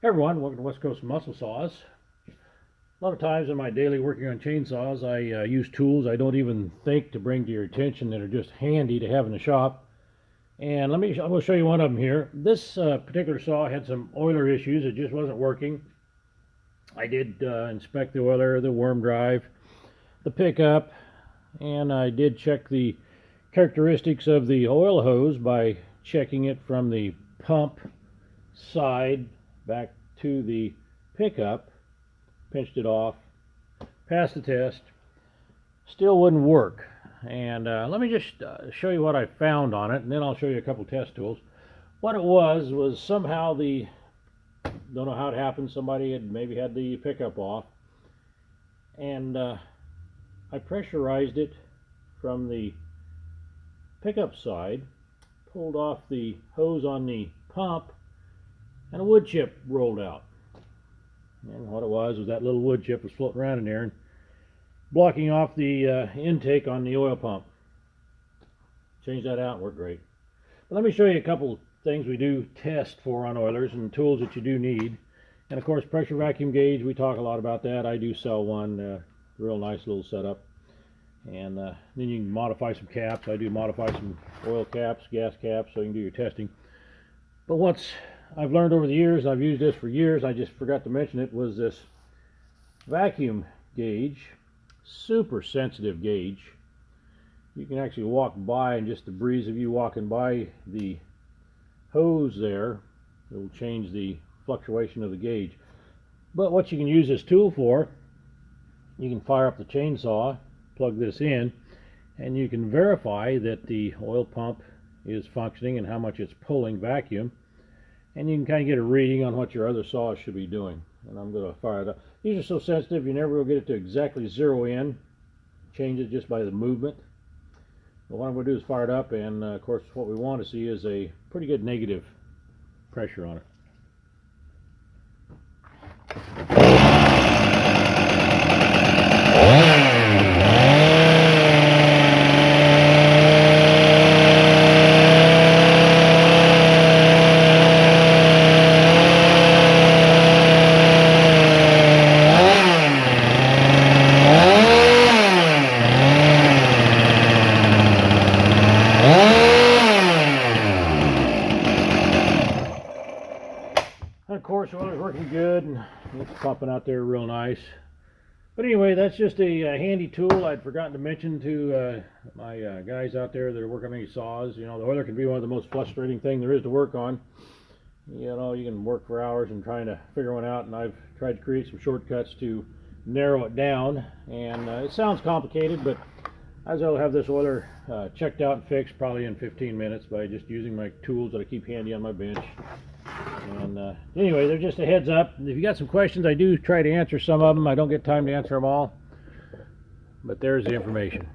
Hey everyone, welcome to West Coast Muscle Saws. A lot of times in my daily working on chainsaws, I use tools I don't even think to bring to your attention that are just handy to have in the shop. And I will show you one of them here. This particular saw had some oiler issues. It just wasn't working. I did inspect the oiler, the worm drive, the pickup, and I did check the characteristics of the oil hose by checking it from the pump side back to the pickup, pinched it off, passed the test, still wouldn't work. And let me just show you what I found on it, and then I'll show you a couple test tools. What it was somehow don't know how it happened, somebody had maybe had the pickup off, and I pressurized it from the pickup side, pulled off the hose on the pump, and a wood chip rolled out. And what it was that little wood chip was floating around in there and blocking off the intake on the oil pump. Changed that out, worked great. But let me show you a couple things we do test for on oilers and tools that you do need. And of course, pressure vacuum gauge, we talk a lot about that. I do sell one, real nice little setup. And then you can modify some caps. I do modify some oil caps, gas caps, so you can do your testing. But what's I've learned over the years, I've used this for years, I just forgot to mention it, was this vacuum gauge, super sensitive gauge. You can actually walk by, and just the breeze of you walking by the hose there, it will change the fluctuation of the gauge. But what you can use this tool for, you can fire up the chainsaw, plug this in, and you can verify that the oil pump is functioning and how much it's pulling vacuum. And you can kind of get a reading on what your other saws should be doing. And I'm going to fire it up. These are so sensitive, you never will get it to exactly zero in. Change it just by the movement. But what I'm going to do is fire it up, and of course what we want to see is a pretty good negative pressure on it. And of course, oil is working good, and it's pumping out there real nice. But anyway, that's just a handy tool I'd forgotten to mention to my guys out there that are working on these saws. You know, the oiler can be one of the most frustrating things there is to work on. You know, you can work for hours and trying to figure one out, and I've tried to create some shortcuts to narrow it down. And it sounds complicated, but I will have this oiler checked out and fixed probably in 15 minutes by just using my tools that I keep handy on my bench. And anyway, they're just a heads up. If you got some questions, I do try to answer some of them. I don't get time to answer them all, but there's the information.